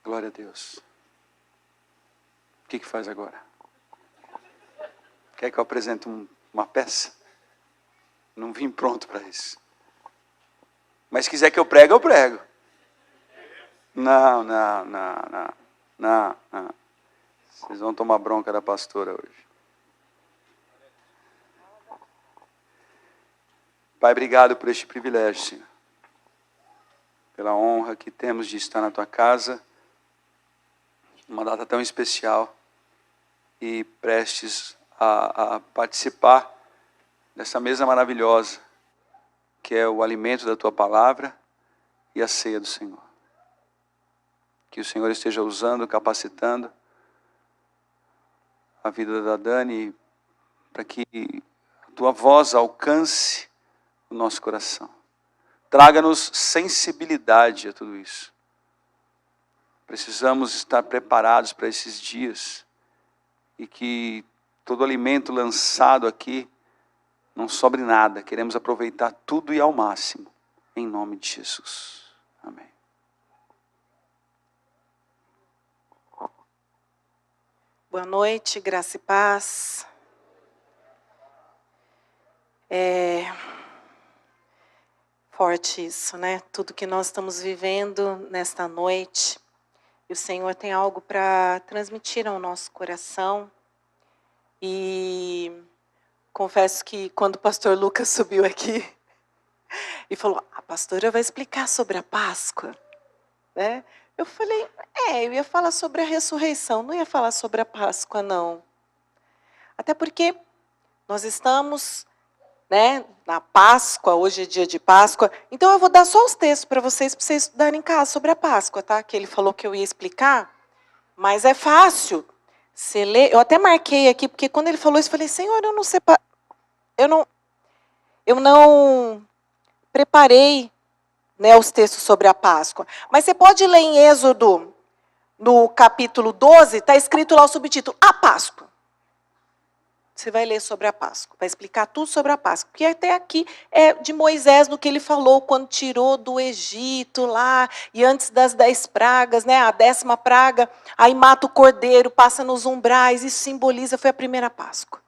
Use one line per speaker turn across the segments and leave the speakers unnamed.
Glória a Deus. O que faz agora? Quer que eu apresente uma peça? Não vim pronto para isso. Mas se quiser que eu prego, eu prego. Não. Vocês vão tomar bronca da pastora hoje. Pai, obrigado por este privilégio, Senhor. Pela honra que temos de estar na Tua casa, uma data tão especial, e prestes a participar dessa mesa maravilhosa, que é o alimento da Tua palavra e a ceia do Senhor. Que o Senhor esteja usando, capacitando a vida da Dani, para que a Tua voz alcance o nosso coração. Traga-nos sensibilidade a tudo isso. Precisamos estar preparados para esses dias, e que todo alimento lançado aqui não sobre nada. Queremos aproveitar tudo e ao máximo, em nome de Jesus. Amém.
Boa noite, graça e paz. Forte isso, né? Tudo que nós estamos vivendo nesta noite. E o Senhor tem algo para transmitir ao nosso coração. E confesso que quando o pastor Lucas subiu aqui e falou, a pastora vai explicar sobre a Páscoa, né? Eu falei, eu ia falar sobre a ressurreição, não ia falar sobre a Páscoa, não. Até porque nós estamos, né, na Páscoa, hoje é dia de Páscoa, então eu vou dar só os textos para vocês estudarem em casa sobre a Páscoa, tá? Que ele falou que eu ia explicar, mas é fácil. Você lê, eu até marquei aqui, porque quando ele falou isso, eu falei, Senhor, eu não preparei, né, os textos sobre a Páscoa. Mas você pode ler em Êxodo, no capítulo 12, está escrito lá o subtítulo, a Páscoa. Você vai ler sobre a Páscoa, vai explicar tudo sobre a Páscoa. Porque até aqui é de Moisés, no que ele falou, quando tirou do Egito lá, e antes das 10 pragas, né, a 10ª praga, aí mata o cordeiro, passa nos umbrais, isso simboliza, foi a primeira Páscoa.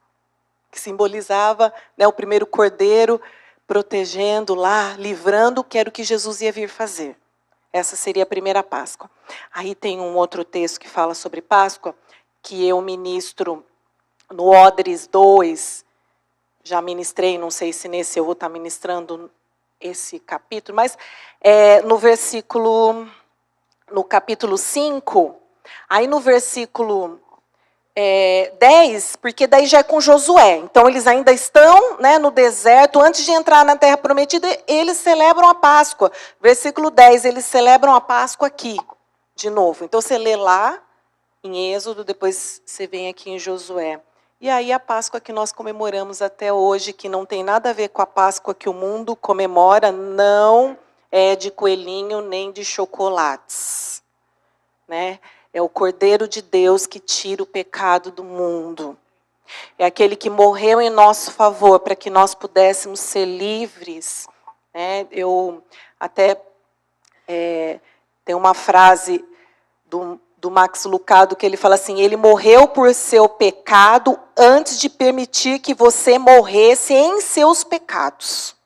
Que simbolizava, né, o primeiro cordeiro, protegendo lá, livrando, que era o que Jesus ia vir fazer. Essa seria a primeira Páscoa. Aí tem um outro texto que fala sobre Páscoa, que eu ministro no Odres 2, já ministrei, não sei se nesse eu vou estar ministrando esse capítulo, mas no capítulo 5, aí no versículo 10, porque daí já é com Josué. Então, eles ainda estão, né, no deserto. Antes de entrar na Terra Prometida, eles celebram a Páscoa. Versículo 10, eles celebram a Páscoa aqui, de novo. Então, você lê lá, em Êxodo, depois você vem aqui em Josué. E aí, a Páscoa que nós comemoramos até hoje, que não tem nada a ver com a Páscoa que o mundo comemora, não é de coelhinho nem de chocolates, né? É o Cordeiro de Deus que tira o pecado do mundo. É aquele que morreu em nosso favor, para que nós pudéssemos ser livres. Né? Eu até tem uma frase do Max Lucado que ele fala assim, ele morreu por seu pecado antes de permitir que você morresse em seus pecados.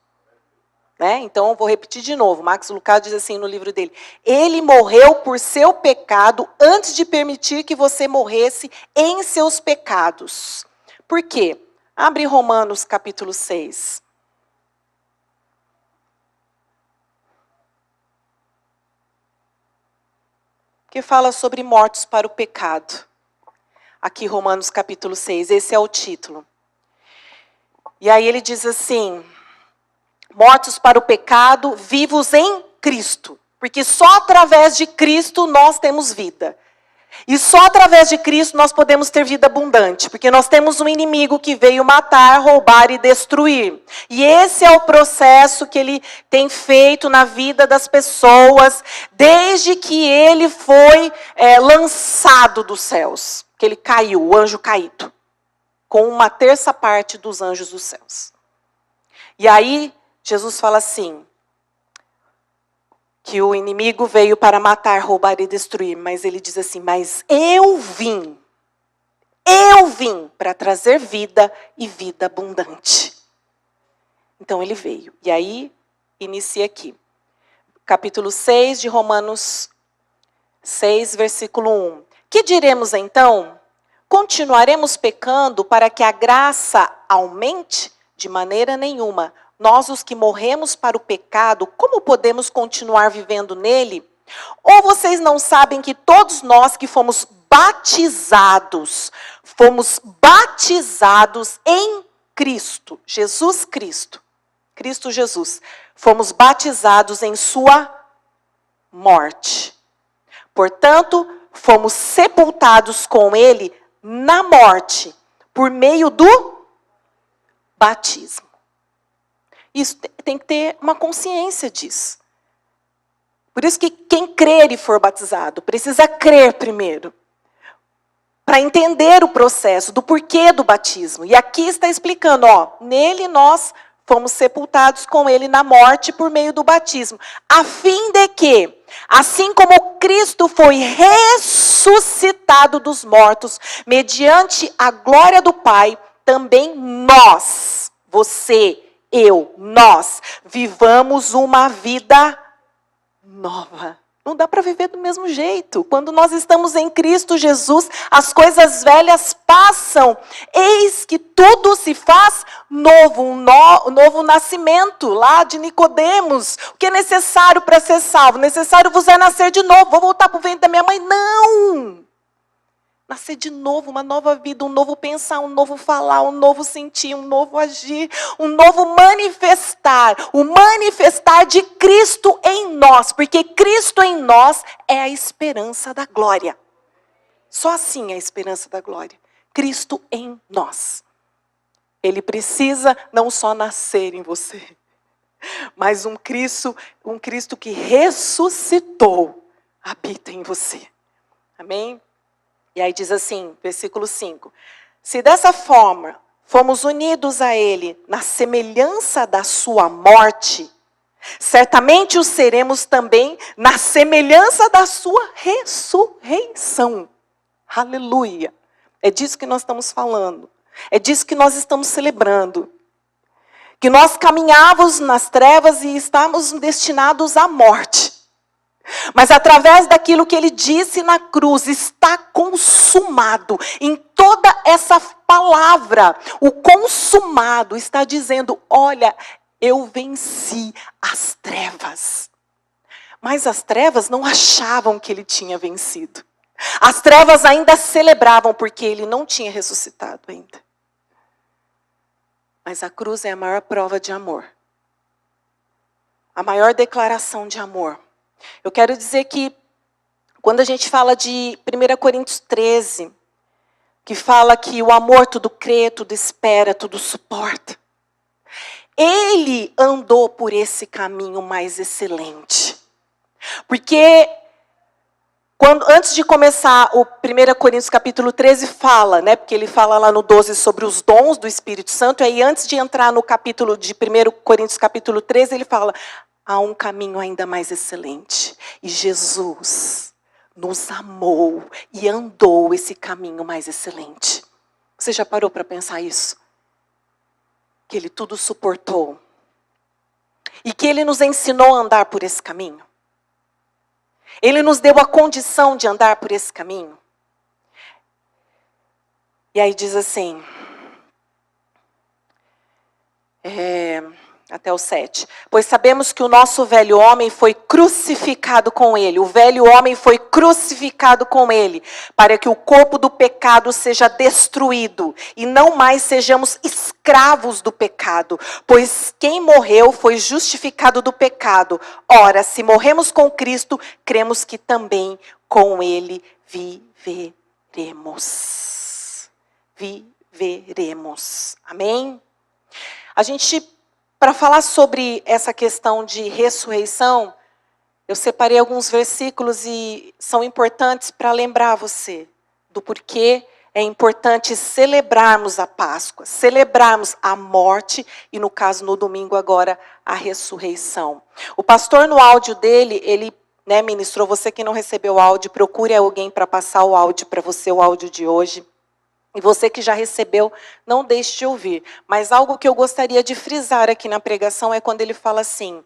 Né? Então, eu vou repetir de novo. Max Lucado diz assim no livro dele, ele morreu por seu pecado antes de permitir que você morresse em seus pecados. Por quê? Abre Romanos capítulo 6. Que fala sobre mortos para o pecado. Aqui, Romanos capítulo 6, esse é o título. E aí ele diz assim, mortos para o pecado, vivos em Cristo. Porque só através de Cristo nós temos vida. E só através de Cristo nós podemos ter vida abundante. Porque nós temos um inimigo que veio matar, roubar e destruir. E esse é o processo que ele tem feito na vida das pessoas, desde que ele foi lançado dos céus. Que ele caiu, o anjo caído. Com 1/3 parte dos anjos dos céus. E aí, Jesus fala assim, que o inimigo veio para matar, roubar e destruir, mas ele diz assim, mas eu vim para trazer vida e vida abundante. Então ele veio. E aí, inicia aqui. Capítulo 6 de Romanos 6, versículo 1. Que diremos então? Continuaremos pecando para que a graça aumente? De maneira nenhuma. Nós, os que morremos para o pecado, como podemos continuar vivendo nele? Ou vocês não sabem que todos nós que fomos batizados em Cristo, Jesus Cristo, Cristo Jesus, fomos batizados em sua morte. Portanto, fomos sepultados com ele na morte, por meio do batismo. Isso tem que ter uma consciência disso. Por isso que quem crer e for batizado, precisa crer primeiro. Para entender o processo, do porquê do batismo. E aqui está explicando, nele nós fomos sepultados com ele na morte por meio do batismo. A fim de que, assim como Cristo foi ressuscitado dos mortos, mediante a glória do Pai, também nós, você, eu, nós, vivamos uma vida nova. Não dá para viver do mesmo jeito. Quando nós estamos em Cristo Jesus, as coisas velhas passam. Eis que tudo se faz novo, um novo nascimento lá de Nicodemos. O que é necessário para ser salvo? Necessário vos é nascer de novo. Vou voltar para o ventre da minha mãe? Não! Nascer de novo, uma nova vida, um novo pensar, um novo falar, um novo sentir, um novo agir, um novo manifestar. O manifestar de Cristo em nós, porque Cristo em nós é a esperança da glória. Só assim é a esperança da glória. Cristo em nós. Ele precisa não só nascer em você, mas um Cristo que ressuscitou habita em você. Amém? E aí diz assim, versículo 5. Se dessa forma fomos unidos a ele na semelhança da sua morte, certamente o seremos também na semelhança da sua ressurreição. Aleluia. É disso que nós estamos falando. É disso que nós estamos celebrando. Que nós caminhávamos nas trevas e estávamos destinados à morte. Mas através daquilo que ele disse na cruz, está consumado. Em toda essa palavra, o consumado está dizendo, olha, eu venci as trevas. Mas as trevas não achavam que ele tinha vencido. As trevas ainda celebravam, porque ele não tinha ressuscitado ainda. Mas a cruz é a maior prova de amor. A maior declaração de amor. Eu quero dizer que, quando a gente fala de 1 Coríntios 13, que fala que o amor tudo crê, tudo espera, tudo suporta. Ele andou por esse caminho mais excelente. Porque, antes de começar o 1 Coríntios capítulo 13 fala, porque ele fala lá no 12 sobre os dons do Espírito Santo, e aí antes de entrar no capítulo de 1 Coríntios capítulo 13, ele fala, há um caminho ainda mais excelente. E Jesus nos amou e andou esse caminho mais excelente. Você já parou para pensar isso? Que ele tudo suportou. E que ele nos ensinou a andar por esse caminho. Ele nos deu a condição de andar por esse caminho. E aí diz assim, até o 7. Pois sabemos que o nosso velho homem foi crucificado com ele. O velho homem foi crucificado com ele, para que o corpo do pecado seja destruído, e não mais sejamos escravos do pecado. Pois quem morreu foi justificado do pecado. Ora, se morremos com Cristo, cremos que também com ele viveremos. Viveremos. Amém? Para falar sobre essa questão de ressurreição, eu separei alguns versículos e são importantes para lembrar você do porquê é importante celebrarmos a Páscoa, celebrarmos a morte e, no caso, no domingo agora, a ressurreição. O pastor, no áudio dele, ele ministrou, você que não recebeu o áudio, procure alguém para passar o áudio para você, o áudio de hoje. E você que já recebeu, não deixe de ouvir. Mas algo que eu gostaria de frisar aqui na pregação é quando ele fala assim,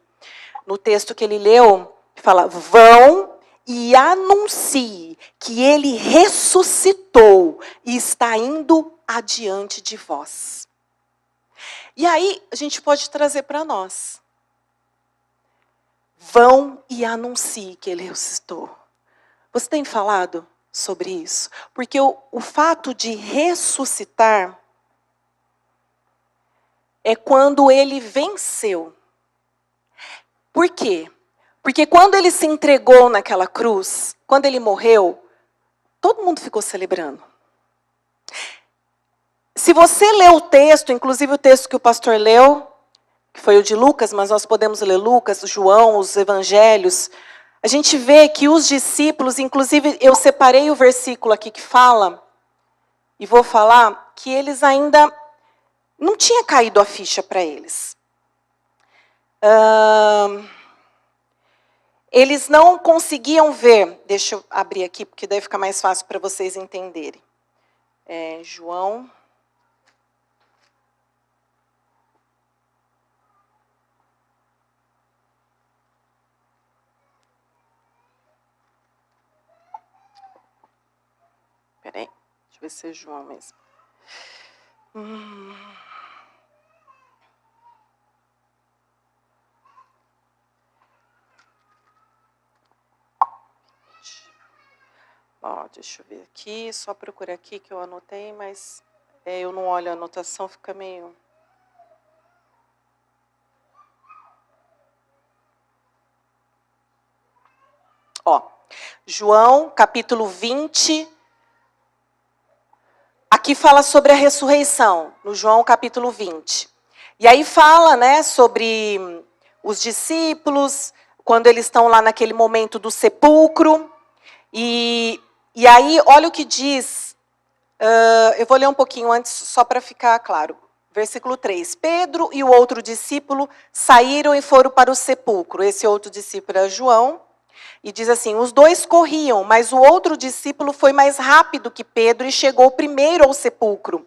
no texto que ele leu, fala, vão e anuncie que ele ressuscitou e está indo adiante de vós. E aí, a gente pode trazer para nós. Vão e anuncie que ele ressuscitou. Você tem falado sobre isso? Porque o fato de ressuscitar é quando ele venceu. Por quê? Porque quando ele se entregou naquela cruz, quando ele morreu, todo mundo ficou celebrando. Se você lê o texto, inclusive o texto que o pastor leu, que foi o de Lucas, mas nós podemos ler Lucas, João, os evangelhos, a gente vê que os discípulos, inclusive eu separei o versículo aqui que fala, e vou falar, que eles ainda não tinha caído a ficha para eles. Eles não conseguiam ver, deixa eu abrir aqui, porque daí fica mais fácil para vocês entenderem. João. Peraí, deixa eu ver se é João mesmo. Ó, deixa eu ver aqui, só procurar aqui que eu anotei, mas eu não olho a anotação, fica meio... Ó, João, capítulo 20, aqui fala sobre a ressurreição, no João, capítulo 20. E aí fala, sobre os discípulos, quando eles estão lá naquele momento do sepulcro, e aí, olha o que diz, eu vou ler um pouquinho antes, só para ficar claro. Versículo 3. Pedro e o outro discípulo saíram e foram para o sepulcro. Esse outro discípulo é João. E diz assim, os dois corriam, mas o outro discípulo foi mais rápido que Pedro e chegou primeiro ao sepulcro.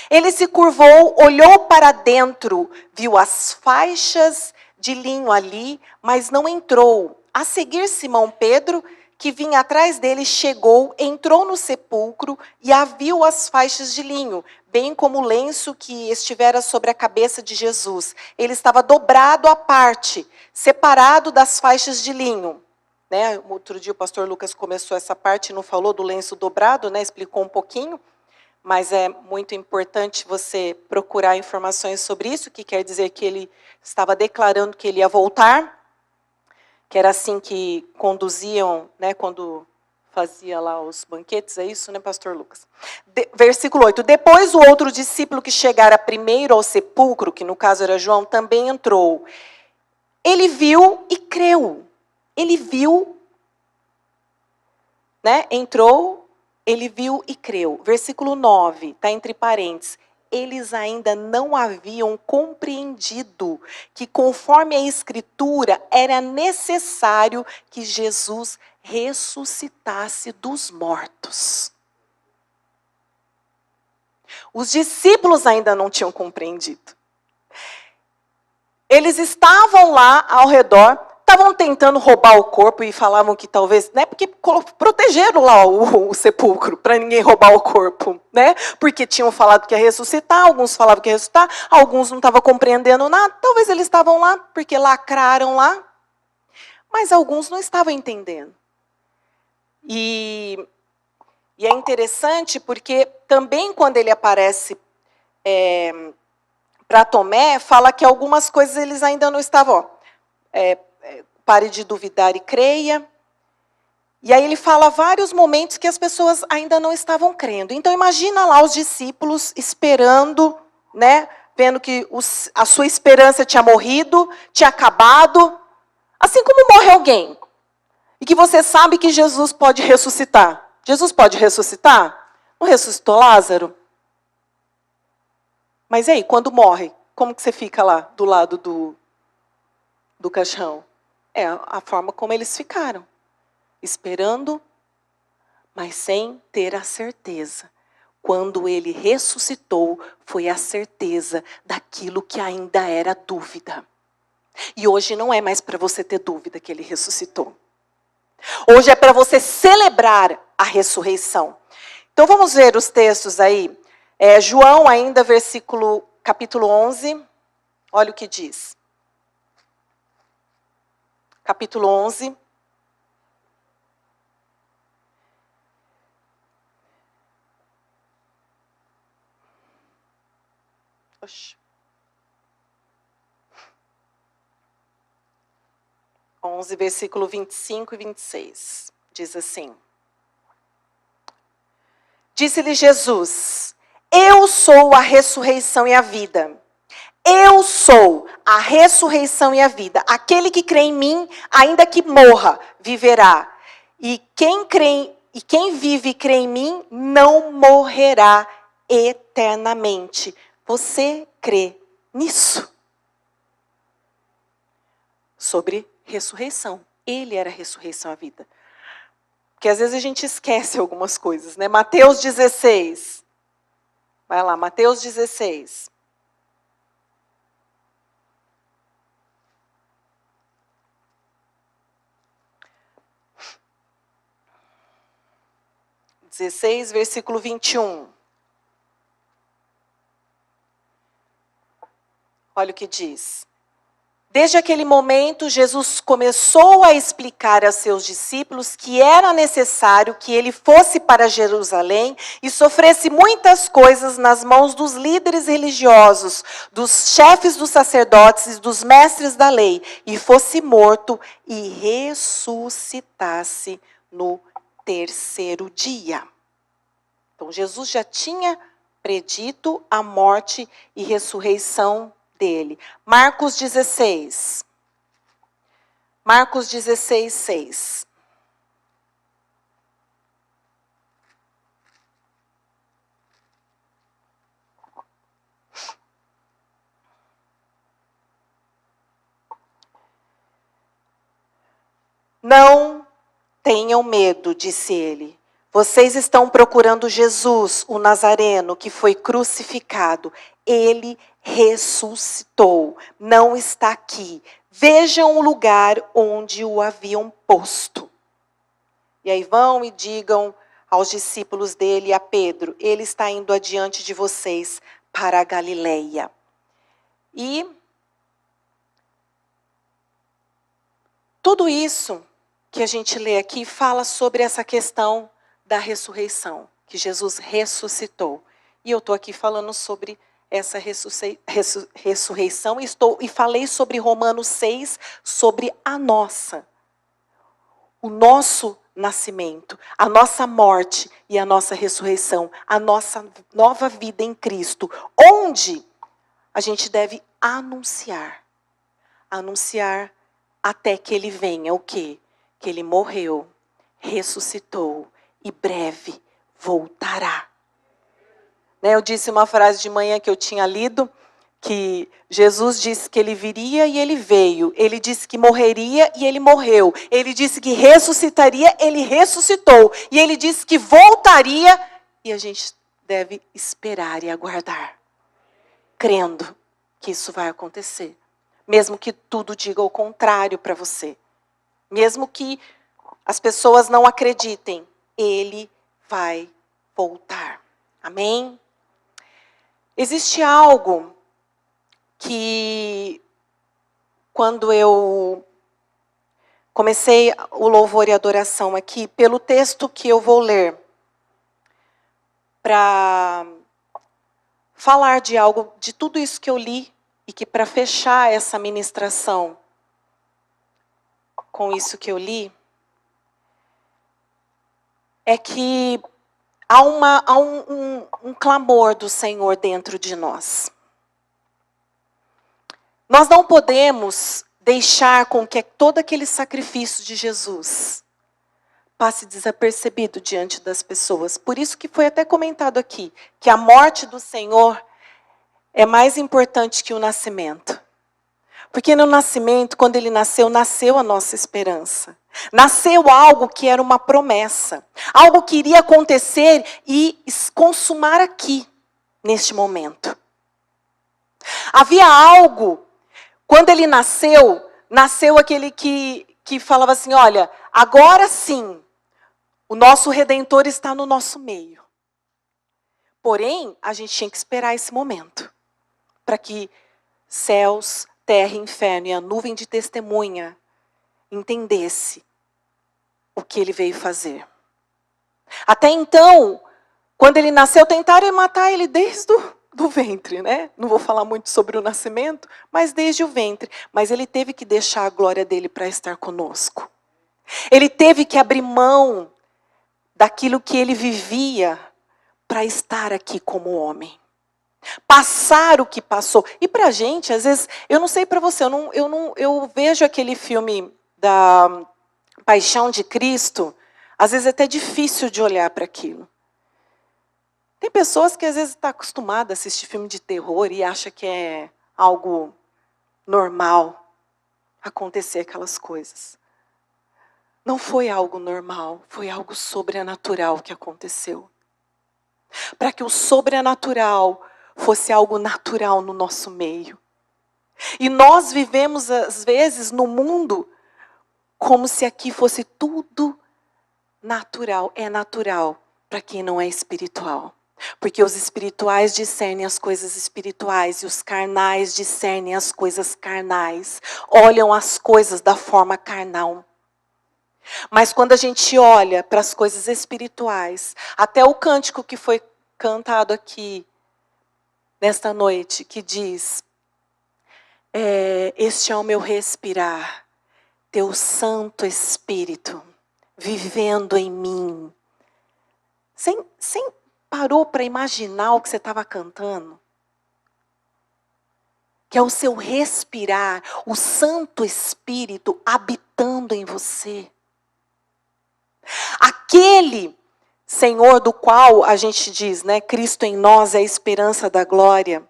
Ele se curvou, olhou para dentro, viu as faixas de linho ali, mas não entrou. A seguir, Simão Pedro, que vinha atrás dele, chegou, entrou no sepulcro e viu as faixas de linho, bem como o lenço que estivera sobre a cabeça de Jesus. Ele estava dobrado à parte, separado das faixas de linho. Outro dia o pastor Lucas começou essa parte e não falou do lenço dobrado, explicou um pouquinho, mas é muito importante você procurar informações sobre isso, que quer dizer que ele estava declarando que ele ia voltar, que era assim que conduziam, quando fazia lá os banquetes, é isso, pastor Lucas? Versículo 8, depois o outro discípulo que chegara primeiro ao sepulcro, que no caso era João, também entrou. Ele viu e creu. Ele viu, entrou, ele viu e creu. Versículo 9, está entre parênteses. Eles ainda não haviam compreendido que, conforme a Escritura, era necessário que Jesus ressuscitasse dos mortos. Os discípulos ainda não tinham compreendido. Eles estavam lá ao redor, estavam tentando roubar o corpo e falavam que talvez, porque protegeram lá o sepulcro para ninguém roubar o corpo, porque tinham falado que ia ressuscitar, alguns falavam que ia ressuscitar, alguns não estavam compreendendo nada, talvez eles estavam lá porque lacraram lá, mas alguns não estavam entendendo. E é interessante porque também quando ele aparece para Tomé, fala que algumas coisas eles ainda não estavam, pare de duvidar e creia. E aí ele fala vários momentos que as pessoas ainda não estavam crendo. Então imagina lá os discípulos esperando, vendo que a sua esperança tinha morrido, tinha acabado. Assim como morre alguém. E que você sabe que Jesus pode ressuscitar. Jesus pode ressuscitar? Não ressuscitou Lázaro? Mas e aí, quando morre, como que você fica lá, do lado do caixão? É a forma como eles ficaram. Esperando, mas sem ter a certeza. Quando ele ressuscitou, foi a certeza daquilo que ainda era dúvida. E hoje não é mais para você ter dúvida que ele ressuscitou. Hoje é para você celebrar a ressurreição. Então vamos ver os textos aí. João ainda, capítulo 11. Olha o que diz. Capítulo 11. Oxi. 11, versículo 25 e 26. Diz assim. Disse-lhe Jesus: eu sou a ressurreição e a vida. Eu sou a ressurreição e a vida. Aquele que crê em mim, ainda que morra, viverá. E quem vive e crê em mim, não morrerá eternamente. Você crê nisso? Sobre ressurreição. Ele era a ressurreição e a vida. Porque às vezes a gente esquece algumas coisas, né? Mateus 16. Vai lá, Mateus 16. Versículo 21. Olha o que diz. Desde aquele momento, Jesus começou a explicar aos seus discípulos que era necessário que ele fosse para Jerusalém e sofresse muitas coisas nas mãos dos líderes religiosos, dos chefes dos sacerdotes e dos mestres da lei, e fosse morto e ressuscitasse no terceiro dia. Então, Jesus já tinha predito a morte e ressurreição dele. Marcos 16. Marcos 16, 6. Não tenham medo, disse ele. Vocês estão procurando Jesus, o Nazareno, que foi crucificado. Ele ressuscitou, não está aqui. Vejam o lugar onde o haviam posto. E aí vão e digam aos discípulos dele e a Pedro, ele está indo adiante de vocês para a Galileia. E tudo isso que a gente lê aqui fala sobre essa questão da ressurreição, que Jesus ressuscitou. E eu estou aqui falando sobre essa ressurreição e falei sobre Romanos 6, sobre a nossa. O nosso nascimento, a nossa morte e a nossa ressurreição, a nossa nova vida em Cristo, onde a gente deve anunciar até que ele venha, o quê? Que ele morreu, ressuscitou e breve voltará. Eu disse uma frase de manhã que eu tinha lido, que Jesus disse que ele viria e ele veio. Ele disse que morreria e ele morreu. Ele disse que ressuscitaria, ele ressuscitou. E ele disse que voltaria e a gente deve esperar e aguardar, crendo que isso vai acontecer. Mesmo que tudo diga o contrário para você. Mesmo que as pessoas não acreditem, ele vai voltar. Amém? Existe algo que, quando eu comecei o louvor e adoração aqui, pelo texto que eu vou ler, para falar de algo, de tudo isso que eu li, e que para fechar essa ministração com isso que eu li, é que há um clamor do Senhor dentro de nós. Nós não podemos deixar com que todo aquele sacrifício de Jesus passe desapercebido diante das pessoas. Por isso que foi até comentado aqui, que a morte do Senhor é mais importante que o nascimento. Porque no nascimento, quando ele nasceu, nasceu a nossa esperança. Nasceu algo que era uma promessa. Algo que iria acontecer e consumar aqui, neste momento. Havia algo, quando ele nasceu, nasceu aquele que falava assim, olha, agora sim, o nosso Redentor está no nosso meio. Porém, a gente tinha que esperar esse momento, para que céus, terra e inferno e a nuvem de testemunha entendesse o que ele veio fazer. Até então, quando ele nasceu, tentaram matar ele desde do ventre, né? Não vou falar muito sobre o nascimento, mas desde o ventre. Mas ele teve que deixar a glória dele para estar conosco. Ele teve que abrir mão daquilo que ele vivia para estar aqui como homem. Passar o que passou. E para a gente, às vezes, eu não sei para você, eu vejo aquele filme da Paixão de Cristo, às vezes é até difícil de olhar para aquilo. Tem pessoas que às vezes estão acostumadas a assistir filme de terror e acha que é algo normal acontecer aquelas coisas. Não foi algo normal, foi algo sobrenatural que aconteceu. Para que o sobrenatural fosse algo natural no nosso meio. E nós vivemos, às vezes, no mundo como se aqui fosse tudo natural. É natural para quem não é espiritual. Porque os espirituais discernem as coisas espirituais e os carnais discernem as coisas carnais. Olham as coisas da forma carnal. Mas quando a gente olha para as coisas espirituais, até o cântico que foi cantado aqui nesta noite, que diz, este é o meu respirar, teu Santo Espírito vivendo em mim. Sem parou para imaginar o que você estava cantando? Que é o seu respirar, o Santo Espírito habitando em você. Aquele Senhor do qual a gente diz, né, Cristo em nós é a esperança da glória.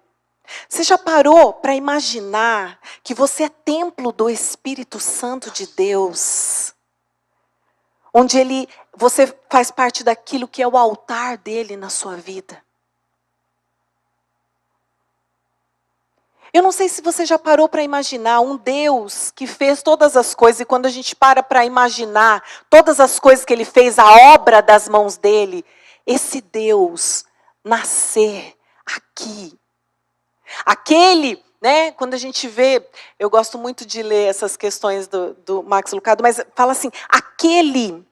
Você já parou para imaginar que você é templo do Espírito Santo de Deus? Onde você faz parte daquilo que é o altar dele na sua vida. Eu não sei se você já parou para imaginar um Deus que fez todas as coisas, e quando a gente para imaginar todas as coisas que ele fez, a obra das mãos dele, esse Deus nascer aqui. Aquele, né, quando a gente vê, eu gosto muito de ler essas questões do Max Lucado, mas fala assim, aquele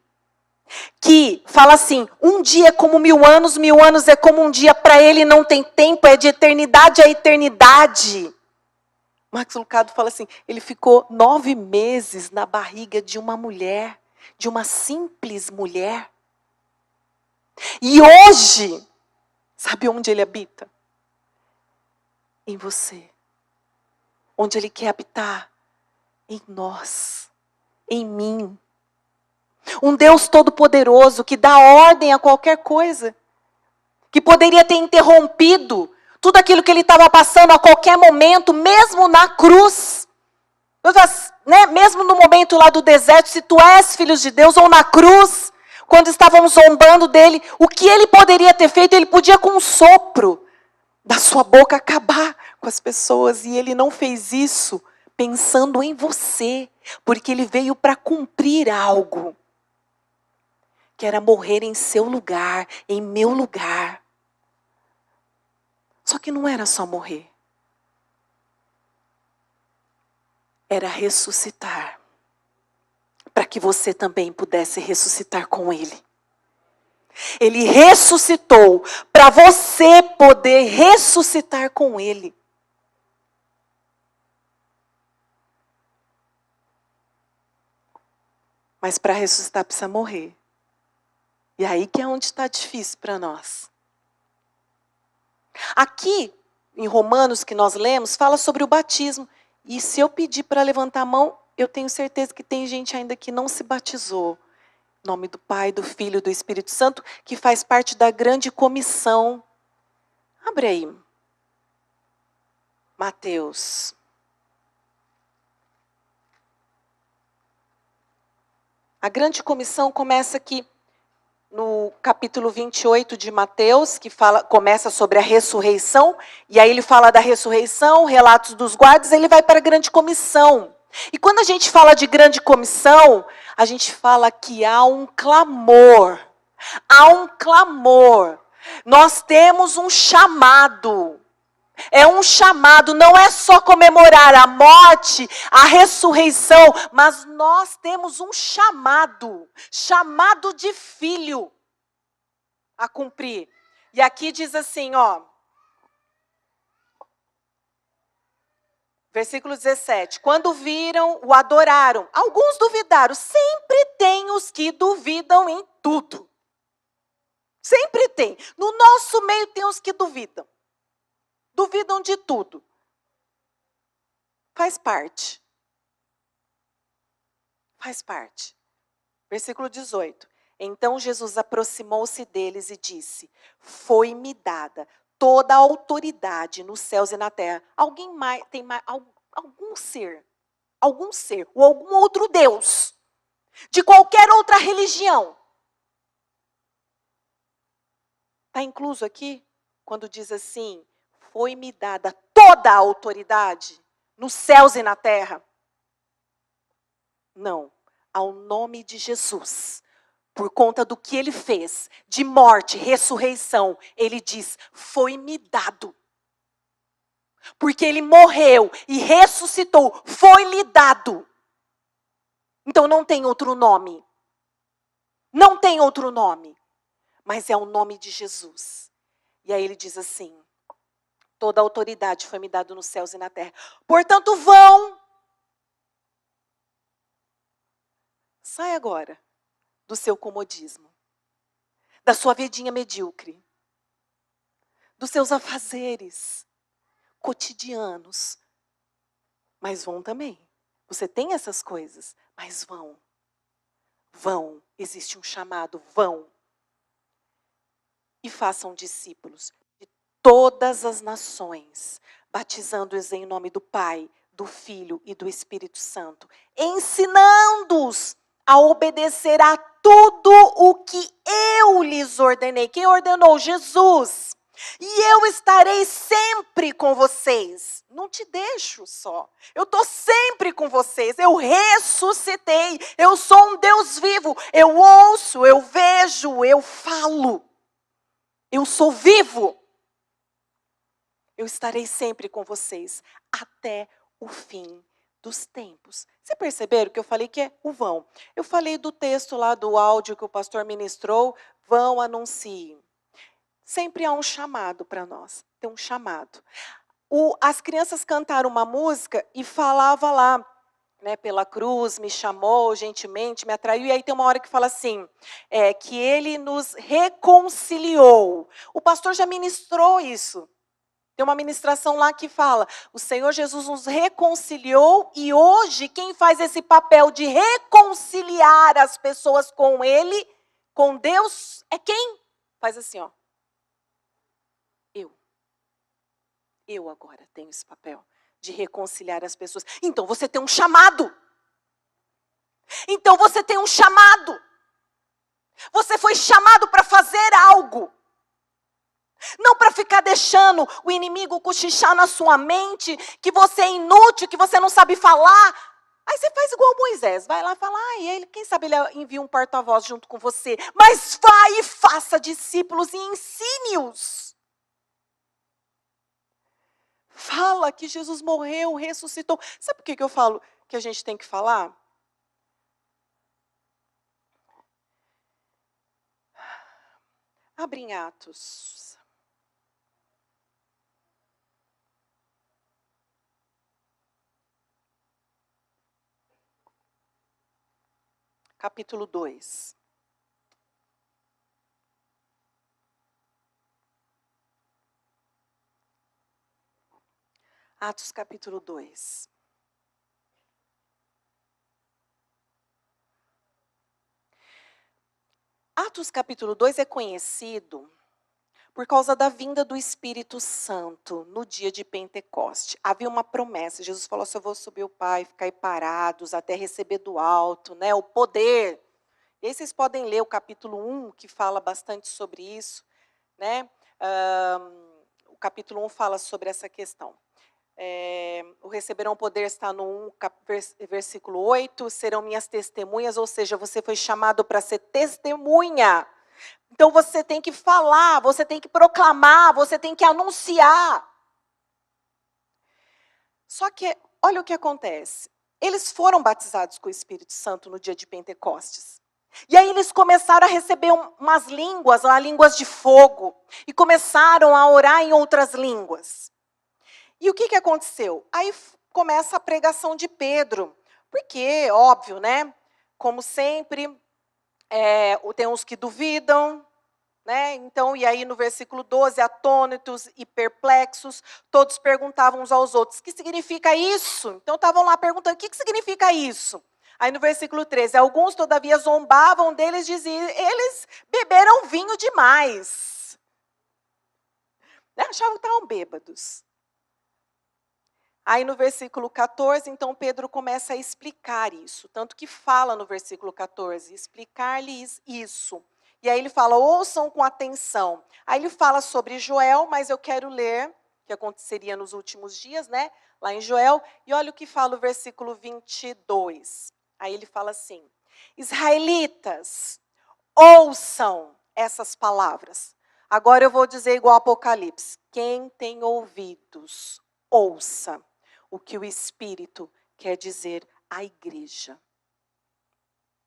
que fala assim, um dia é como 1000 anos é como um dia, para ele não tem tempo, é de eternidade a eternidade. Max Lucado fala assim, ele ficou 9 meses na barriga de uma mulher, de uma simples mulher. E hoje, sabe onde ele habita? Em você. Onde ele quer habitar? Em nós, em mim. Um Deus todo-poderoso que dá ordem a qualquer coisa. Que poderia ter interrompido tudo aquilo que ele estava passando a qualquer momento, mesmo na cruz. Né? Mesmo no momento lá do deserto, se tu és filho de Deus, ou na cruz, quando estavam zombando dele, o que ele poderia ter feito? Ele podia com um sopro da sua boca acabar com as pessoas. E ele não fez isso pensando em você, porque ele veio para cumprir algo. Que era morrer em seu lugar, em meu lugar. Só que não era só morrer. Era ressuscitar. Para que você também pudesse ressuscitar com ele. Ele ressuscitou para você poder ressuscitar com ele. Mas para ressuscitar precisa morrer. E aí que é onde está difícil para nós. Aqui, em Romanos, que nós lemos, fala sobre o batismo. E se eu pedir para levantar a mão, eu tenho certeza que tem gente ainda que não se batizou. Em nome do Pai, do Filho e do Espírito Santo, que faz parte da grande comissão. Abre aí. Mateus. A grande comissão começa aqui no capítulo 28 de Mateus, que começa sobre a ressurreição, e aí ele fala da ressurreição, relatos dos guardas, ele vai para a grande comissão. E quando a gente fala de grande comissão, a gente fala que há um clamor. Há um clamor. Nós temos um chamado. É um chamado, não é só comemorar a morte, a ressurreição, mas nós temos um chamado de filho a cumprir. E aqui diz assim, ó, versículo 17, quando viram, o adoraram. Alguns duvidaram, sempre tem os que duvidam em tudo. Sempre tem. No nosso meio tem os que duvidam. Duvidam de tudo. Faz parte. Faz parte. Versículo 18. Então Jesus aproximou-se deles e disse: foi-me dada toda a autoridade nos céus e na terra. Alguém mais tem mais algum ser, ou algum outro Deus, de qualquer outra religião, está incluso aqui quando diz assim: foi-me dada toda a autoridade nos céus e na terra? Não, ao nome de Jesus, por conta do que ele fez, de morte, ressurreição, ele diz: foi-me dado. Porque ele morreu e ressuscitou, foi-lhe dado. Então não tem outro nome. Não tem outro nome. Mas é o nome de Jesus. E aí ele diz assim: toda a autoridade foi me dada nos céus e na terra. Portanto, vão. Sai agora do seu comodismo, da sua vidinha medíocre, dos seus afazeres cotidianos. Mas vão também. Você tem essas coisas, mas vão. Vão. Existe um chamado, vão. E façam discípulos de todas as nações, batizando-os em nome do Pai, do Filho e do Espírito Santo, ensinando-os a obedecer a tudo o que eu lhes ordenei. Quem ordenou? Jesus. E eu estarei sempre com vocês. Não te deixo só. Eu estou sempre com vocês. Eu ressuscitei. Eu sou um Deus vivo. Eu ouço, eu vejo, eu falo. Eu sou vivo. Eu estarei sempre com vocês até o fim dos tempos. Você perceberam que eu falei que é o vão? Eu falei do texto lá do áudio que o pastor ministrou, vão, anunciem. Sempre há um chamado para nós, tem um chamado. As crianças cantaram uma música e falava lá, né, pela cruz, me chamou gentilmente, me atraiu, e aí tem uma hora que fala assim, que ele nos reconciliou. O pastor já ministrou isso. Tem uma ministração lá que fala, o Senhor Jesus nos reconciliou e hoje quem faz esse papel de reconciliar as pessoas com Ele, com Deus, é quem? Faz assim, ó. Eu agora tenho esse papel de reconciliar as pessoas. Então você tem um chamado. Então você tem um chamado. Você foi chamado para fazer algo. Não para ficar deixando o inimigo cochichar na sua mente, que você é inútil, que você não sabe falar. Aí você faz igual Moisés, vai lá falar, e ele, quem sabe ele envia um porta-voz junto com você. Mas vai e faça discípulos e ensine-os. Fala que Jesus morreu, ressuscitou. Sabe por que eu falo que a gente tem que falar? Abre em Atos. Capítulo 2. Atos capítulo 2. Atos capítulo 2 é conhecido por causa da vinda do Espírito Santo no dia de Pentecoste. Havia uma promessa, Jesus falou assim, eu vou subir o Pai, ficar aí parados até receber do alto, né, o poder. E aí vocês podem ler o capítulo 1, que fala bastante sobre isso, né? O capítulo 1 fala sobre essa questão. O receberão poder está no 1, versículo 8, serão minhas testemunhas, ou seja, você foi chamado para ser testemunha. Então você tem que falar, você tem que proclamar, você tem que anunciar. Só que, olha o que acontece. Eles foram batizados com o Espírito Santo no dia de Pentecostes. E aí eles começaram a receber umas línguas, línguas de fogo. E começaram a orar em outras línguas. E o que aconteceu? Aí começa a pregação de Pedro. Porque, óbvio, né? Como sempre, tem uns que duvidam, né? Então, e aí no versículo 12, atônitos e perplexos, todos perguntavam uns aos outros, o que significa isso? Então estavam lá perguntando, o que significa isso? Aí no versículo 13, alguns todavia zombavam deles, diziam, eles beberam vinho demais. Né? Achavam que estavam bêbados. Aí no versículo 14, então Pedro começa a explicar isso, tanto que fala no versículo 14, explicar-lhes isso. E aí ele fala, ouçam com atenção. Aí ele fala sobre Joel, mas eu quero ler, que aconteceria nos últimos dias, né? Lá em Joel, e olha o que fala o versículo 22. Aí ele fala assim, israelitas, ouçam essas palavras. Agora eu vou dizer igual Apocalipse, quem tem ouvidos, ouça o que o Espírito quer dizer à igreja.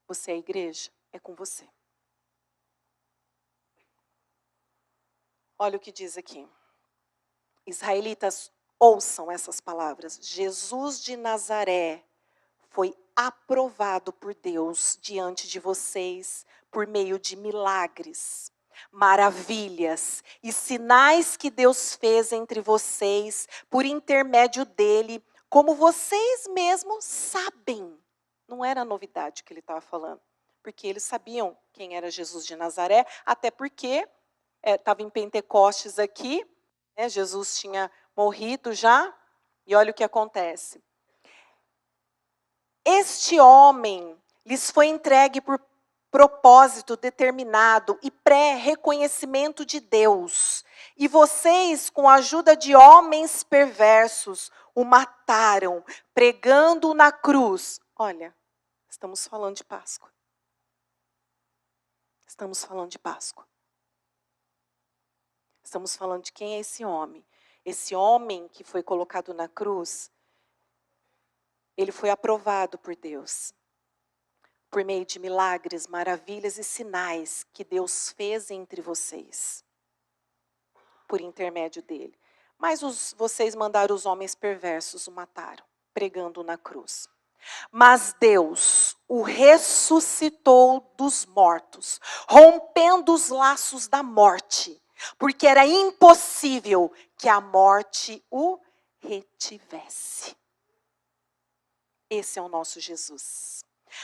Você é a igreja? É com você. Olha o que diz aqui. Israelitas, ouçam essas palavras. Jesus de Nazaré foi aprovado por Deus diante de vocês por meio de milagres, maravilhas e sinais que Deus fez entre vocês por intermédio dele, como vocês mesmos sabem. Não era novidade que ele estava falando, porque eles sabiam quem era Jesus de Nazaré, até porque estava em Pentecostes aqui, né, Jesus tinha morrido já, e olha o que acontece. Este homem lhes foi entregue por propósito determinado e pré-reconhecimento de Deus. E vocês, com a ajuda de homens perversos, o mataram, pregando-o na cruz. Olha, estamos falando de Páscoa. Estamos falando de Páscoa. Estamos falando de quem é esse homem. Esse homem que foi colocado na cruz, ele foi aprovado por Deus. Por meio de milagres, maravilhas e sinais que Deus fez entre vocês. Por intermédio dele. Mas vocês mandaram os homens perversos, o mataram, pregando na cruz. Mas Deus o ressuscitou dos mortos, rompendo os laços da morte, porque era impossível que a morte o retivesse. Esse é o nosso Jesus.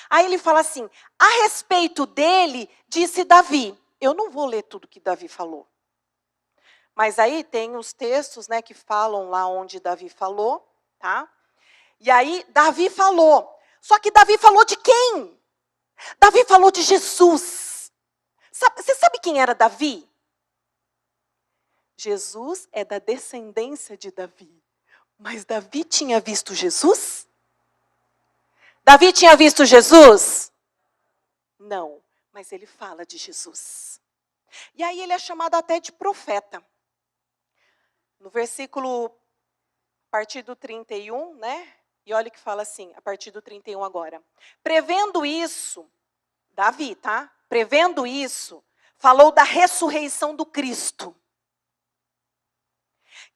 Aí ele fala assim, a respeito dele, disse Davi. Eu não vou ler tudo que Davi falou. Mas aí tem os textos, né, que falam lá onde Davi falou, tá? E aí Davi falou. Só que Davi falou de quem? Davi falou de Jesus. Você sabe quem era Davi? Jesus é da descendência de Davi. Mas Davi tinha visto Jesus? Davi tinha visto Jesus? Não, mas ele fala de Jesus. E aí ele é chamado até de profeta. No versículo, a partir do 31, né? E olha o que fala assim, a partir do 31 agora. Prevendo isso, Davi, tá? Prevendo isso, falou da ressurreição do Cristo.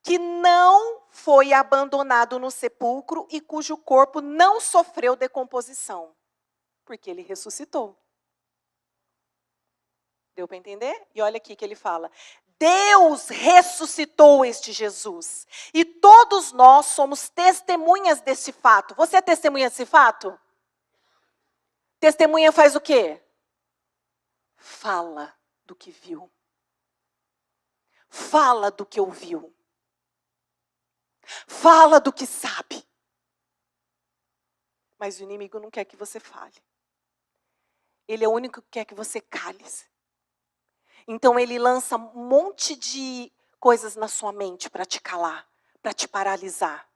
Que não foi abandonado no sepulcro e cujo corpo não sofreu decomposição. Porque ele ressuscitou. Deu para entender? E olha aqui que ele fala. Deus ressuscitou este Jesus. E todos nós somos testemunhas desse fato. Você é testemunha desse fato? Testemunha faz o quê? fala do que viu. Fala do que ouviu. Fala do que sabe. Mas o inimigo não quer que você fale. Ele é o único que quer que você cale-se. Então ele lança um monte de coisas na sua mente para te calar, para te paralisar.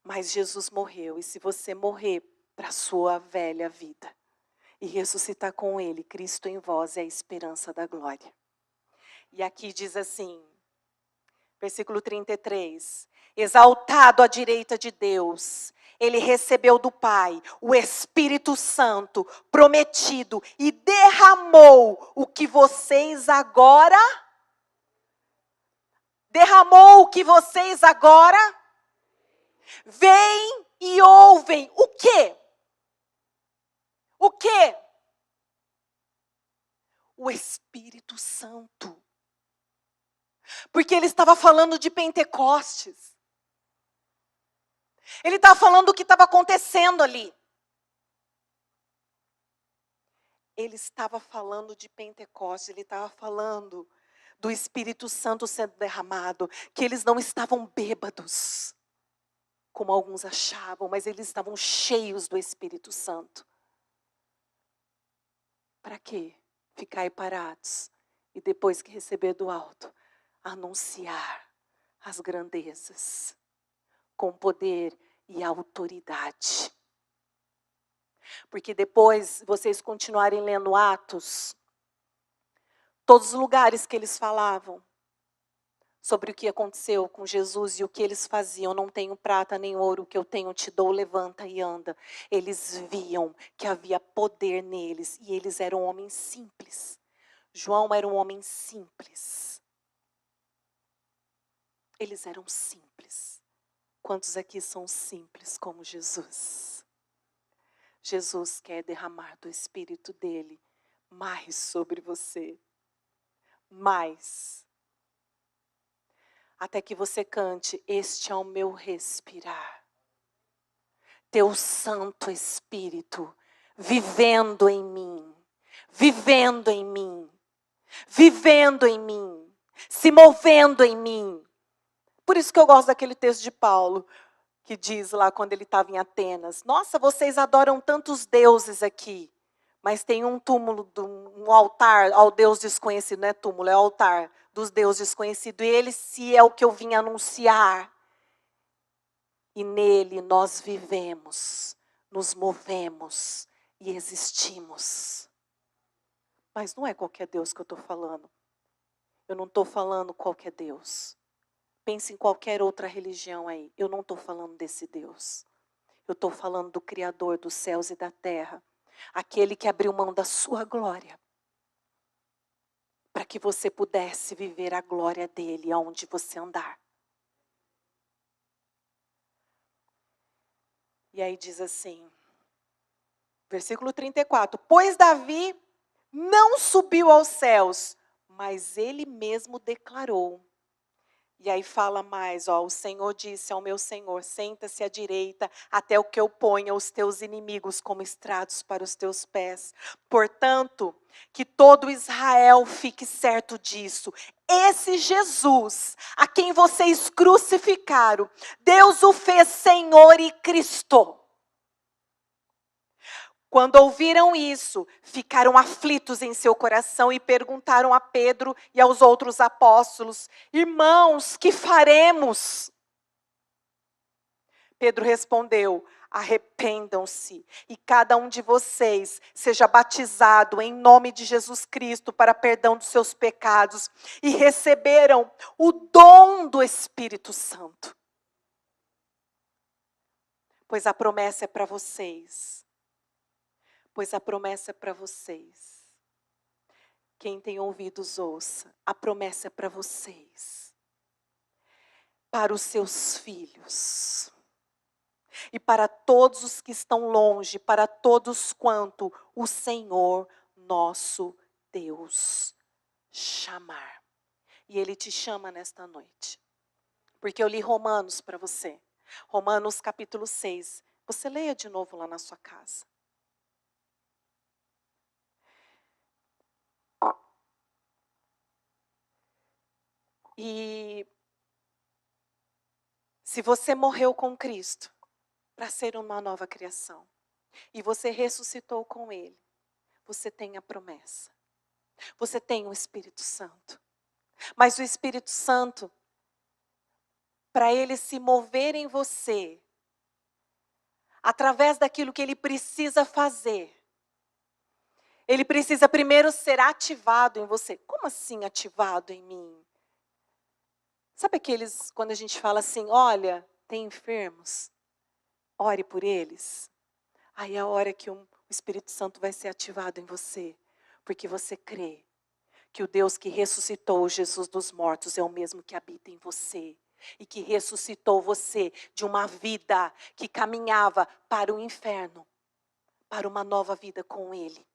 Mas Jesus morreu, e se você morrer para a sua velha vida e ressuscitar com ele, Cristo em vós é a esperança da glória. E aqui diz assim, versículo 33, exaltado à direita de Deus, ele recebeu do Pai o Espírito Santo prometido e derramou o que vocês agora veem e ouvem. O quê? O quê? O Espírito Santo. Porque ele estava falando de Pentecostes. Ele estava falando do que estava acontecendo ali. Ele estava falando de Pentecostes, ele estava falando do Espírito Santo sendo derramado, que eles não estavam bêbados, como alguns achavam, mas eles estavam cheios do Espírito Santo. Para quê? Ficar aí parados e depois que receber do alto, anunciar as grandezas com poder e autoridade. Porque depois vocês continuarem lendo Atos, todos os lugares que eles falavam sobre o que aconteceu com Jesus e o que eles faziam, não tenho prata nem ouro, o que eu tenho te dou, levanta e anda. Eles viam que havia poder neles e eles eram homens simples. João era um homem simples. Eles eram simples. Quantos aqui são simples como Jesus? Jesus quer derramar do Espírito dele mais sobre você. Mais. Até que você cante, este é o meu respirar. Teu Santo Espírito vivendo em mim. Vivendo em mim. Vivendo em mim. Se movendo em mim. Por isso que eu gosto daquele texto de Paulo, que diz lá quando ele estava em Atenas, nossa, vocês adoram tantos deuses aqui, mas tem um túmulo, um altar ao Deus desconhecido, não é túmulo, é altar dos deuses desconhecidos, e ele se é o que eu vim anunciar. E nele nós vivemos, nos movemos e existimos. Mas não é qualquer Deus que eu estou falando. Eu não estou falando qualquer Deus. Pense em qualquer outra religião aí. Eu não estou falando desse Deus. Eu estou falando do Criador dos céus e da terra. Aquele que abriu mão da sua glória. Para que você pudesse viver a glória dele aonde você andar. E aí diz assim, versículo 34. Pois Davi não subiu aos céus, mas ele mesmo declarou. E aí fala mais, o Senhor disse ao meu Senhor, senta-se à direita, até o que eu ponha os teus inimigos como estrados para os teus pés. Portanto, que todo Israel fique certo disso. Esse Jesus, a quem vocês crucificaram, Deus o fez Senhor e Cristo. Quando ouviram isso, ficaram aflitos em seu coração e perguntaram a Pedro e aos outros apóstolos, irmãos, que faremos? Pedro respondeu, arrependam-se e cada um de vocês seja batizado em nome de Jesus Cristo para perdão dos seus pecados e receberam o dom do Espírito Santo. Pois a promessa é para vocês. Pois a promessa é para vocês. Quem tem ouvidos, ouça. A promessa é para vocês. Para os seus filhos. E para todos os que estão longe, para todos quanto o Senhor nosso Deus chamar. E Ele te chama nesta noite. Porque eu li Romanos para você. Romanos capítulo 6. Você leia de novo lá na sua casa. E se você morreu com Cristo para ser uma nova criação, e você ressuscitou com Ele, você tem a promessa. Você tem o Espírito Santo. Mas o Espírito Santo, para ele se mover em você, através daquilo que ele precisa fazer, ele precisa primeiro ser ativado em você. Como assim ativado em mim? Sabe aqueles, quando a gente fala assim, olha, tem enfermos, ore por eles. Aí é a hora que o Espírito Santo vai ser ativado em você, porque você crê que o Deus que ressuscitou Jesus dos mortos é o mesmo que habita em você. E que ressuscitou você de uma vida que caminhava para o inferno, para uma nova vida com Ele.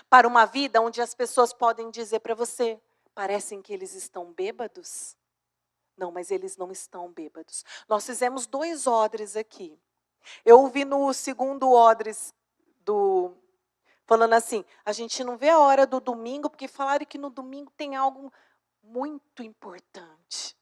Para uma vida onde as pessoas podem dizer para você, parecem que eles estão bêbados. Não, mas eles não estão bêbados. Nós fizemos 2 odres aqui. Eu ouvi no segundo odres falando assim, a gente não vê a hora do domingo, porque falaram que no domingo tem algo muito importante.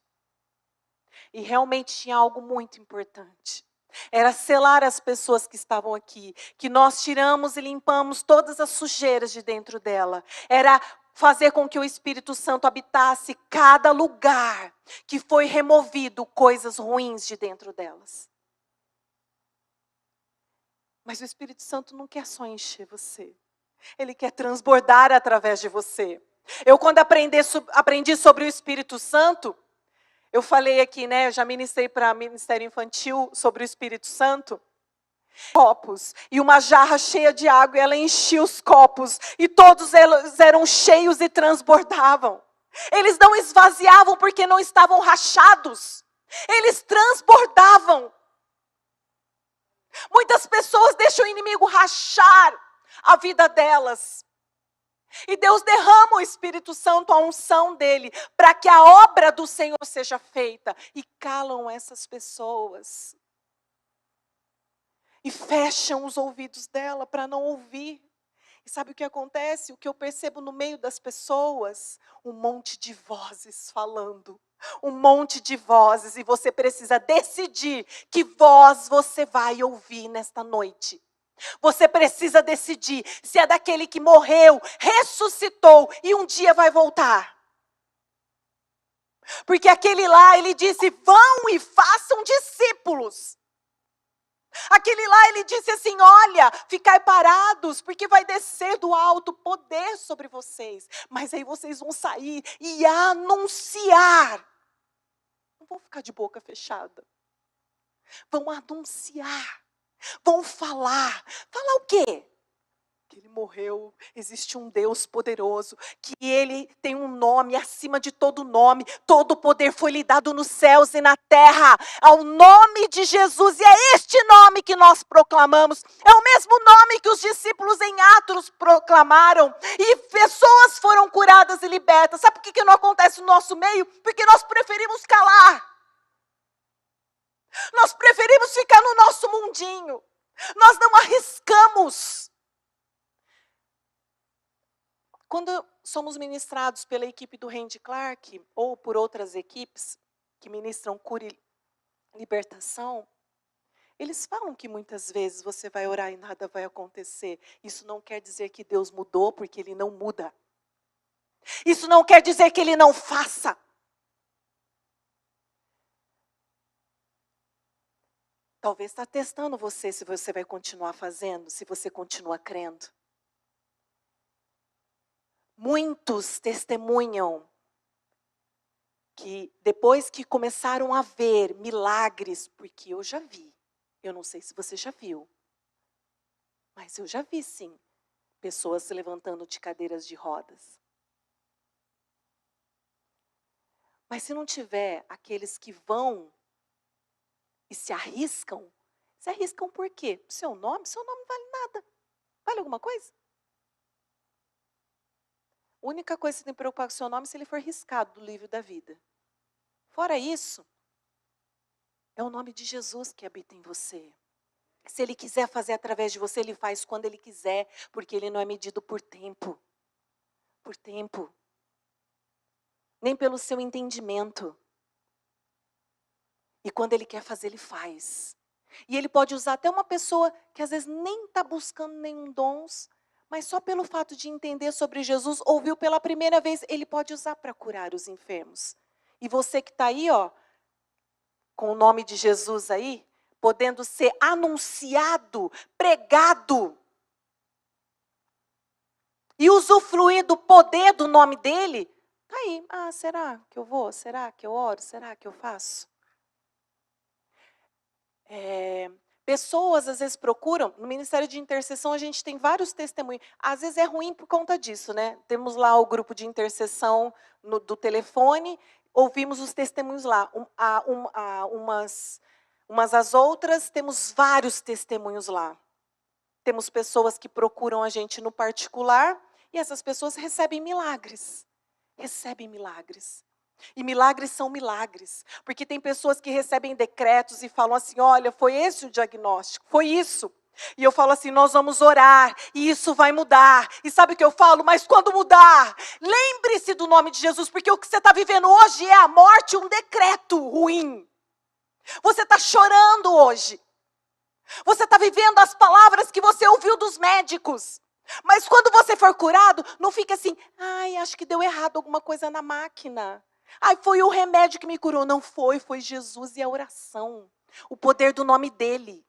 E realmente tinha algo muito importante. Era selar as pessoas que estavam aqui, que nós tiramos e limpamos todas as sujeiras de dentro dela. Era fazer com que o Espírito Santo habitasse cada lugar que foi removido coisas ruins de dentro delas. Mas o Espírito Santo não quer só encher você. Ele quer transbordar através de você. Eu, quando aprendi sobre o Espírito Santo, eu falei aqui, né? Eu já ministrei para Ministério Infantil sobre o Espírito Santo. Copos e uma jarra cheia de água, e ela enchia os copos, e todos eles eram cheios e transbordavam. Eles não esvaziavam porque não estavam rachados. Eles transbordavam. Muitas pessoas deixam o inimigo rachar a vida delas. E Deus derrama o Espírito Santo, a unção dele, para que a obra do Senhor seja feita. E calam essas pessoas. E fecham os ouvidos dela para não ouvir. E sabe o que acontece? O que eu percebo no meio das pessoas? Um monte de vozes falando. Um monte de vozes. E você precisa decidir que voz você vai ouvir nesta noite. Você precisa decidir se é daquele que morreu, ressuscitou e um dia vai voltar. Porque aquele lá, ele disse, vão e façam discípulos. Aquele lá, ele disse assim, olha, ficai parados, porque vai descer do alto poder sobre vocês. Mas aí vocês vão sair e anunciar. Não vão ficar de boca fechada. Vão anunciar. Vão falar. Falar o quê? Que ele morreu, existe um Deus poderoso, que ele tem um nome acima de todo nome, todo poder foi lhe dado nos céus e na terra, ao nome de Jesus, e é este nome que nós proclamamos, é o mesmo nome que os discípulos em Atos proclamaram, e pessoas foram curadas e libertas. Sabe por que não acontece no nosso meio? Porque nós preferimos calar, nós preferimos ficar no nosso mundinho, nós não arriscamos. Quando somos ministrados pela equipe do Randy Clark, ou por outras equipes que ministram cura e libertação, eles falam que muitas vezes você vai orar e nada vai acontecer. Isso não quer dizer que Deus mudou, porque Ele não muda. Isso não quer dizer que Ele não faça. Talvez está testando você se você vai continuar fazendo, se você continua crendo. Muitos testemunham que depois que começaram a ver milagres, porque eu já vi, eu não sei se você já viu, mas eu já vi sim, pessoas se levantando de cadeiras de rodas. Mas se não tiver aqueles que vão e se arriscam por quê? Seu nome não vale nada. Vale alguma coisa? A única coisa que você tem que preocupar com o seu nome é se ele for riscado do livro da vida. Fora isso, é o nome de Jesus que habita em você. Se Ele quiser fazer através de você, Ele faz quando Ele quiser, porque Ele não é medido por tempo. Por tempo. nem pelo seu entendimento. E quando Ele quer fazer, Ele faz. E Ele pode usar até uma pessoa que às vezes nem está buscando nenhum dons, mas só pelo fato de entender sobre Jesus, ouviu pela primeira vez, Ele pode usar para curar os enfermos. E você que está aí, ó, com o nome de Jesus aí, podendo ser anunciado, pregado, e usufruir do poder do nome dele, tá aí. Ah, será que eu vou? Será que eu oro? Será que eu faço? Pessoas às vezes procuram, no Ministério de Intercessão a gente tem vários testemunhos, às vezes é ruim por conta disso, né? Temos lá o grupo de intercessão do telefone, ouvimos os testemunhos lá, umas às outras, temos vários testemunhos lá. Temos pessoas que procuram a gente no particular, e essas pessoas recebem milagres, E milagres são milagres, porque tem pessoas que recebem decretos e falam assim, olha, foi esse o diagnóstico, foi isso. E eu falo assim, nós vamos orar, e isso vai mudar. E sabe o que eu falo? Mas quando mudar, lembre-se do nome de Jesus, porque o que você está vivendo hoje é a morte, um decreto ruim. Você está chorando hoje. Você está vivendo as palavras que você ouviu dos médicos. Mas quando você for curado, não fique assim, ai, acho que deu errado alguma coisa na máquina. Ai, foi o remédio que me curou. Não foi, foi Jesus e a oração. O poder do nome dele.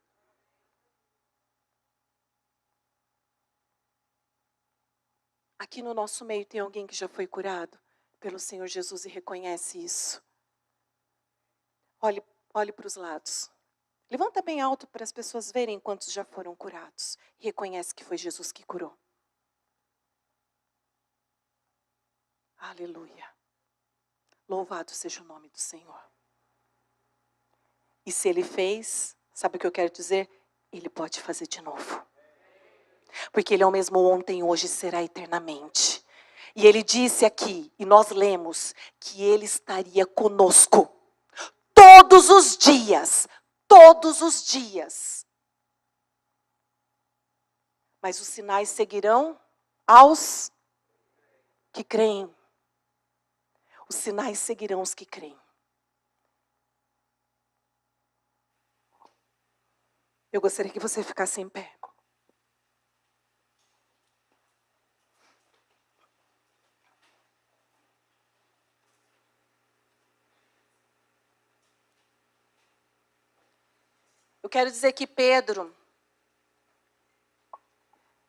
Aqui no nosso meio tem alguém que já foi curado pelo Senhor Jesus e reconhece isso. Olhe para os lados. Levanta bem alto para as pessoas verem quantos já foram curados. E reconhece que foi Jesus que curou. Aleluia. Louvado seja o nome do Senhor. E se Ele fez, sabe o que eu quero dizer? Ele pode fazer de novo. Porque Ele é o mesmo ontem, hoje e será eternamente. E Ele disse aqui, e nós lemos, que Ele estaria conosco. Todos os dias. Todos os dias. Mas os sinais seguirão aos que creem. Os sinais seguirão os que creem. Eu gostaria que você ficasse em pé. Eu quero dizer que Pedro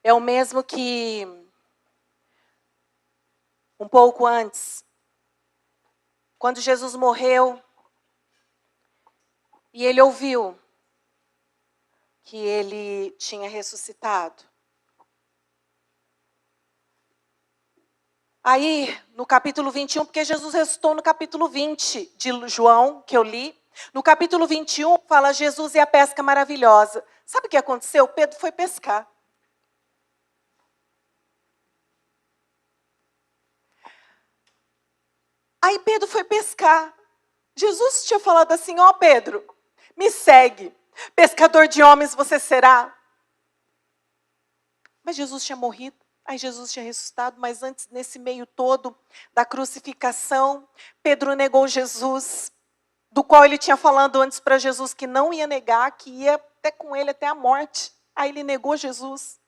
é o mesmo que um pouco antes, quando Jesus morreu e ele ouviu que ele tinha ressuscitado. Aí, no capítulo 21, porque Jesus ressuscitou no capítulo 20 de João, que eu li. No capítulo 21, fala Jesus e a pesca maravilhosa. Sabe o que aconteceu? Pedro foi pescar. Aí Pedro foi pescar. Jesus tinha falado assim, ó Pedro, me segue. Pescador de homens você será. Mas Jesus tinha morrido. Aí Jesus tinha ressuscitado, mas antes, nesse meio todo da crucificação, Pedro negou Jesus, do qual ele tinha falado antes para Jesus que não ia negar, que ia até com ele até a morte. Aí ele negou Jesus.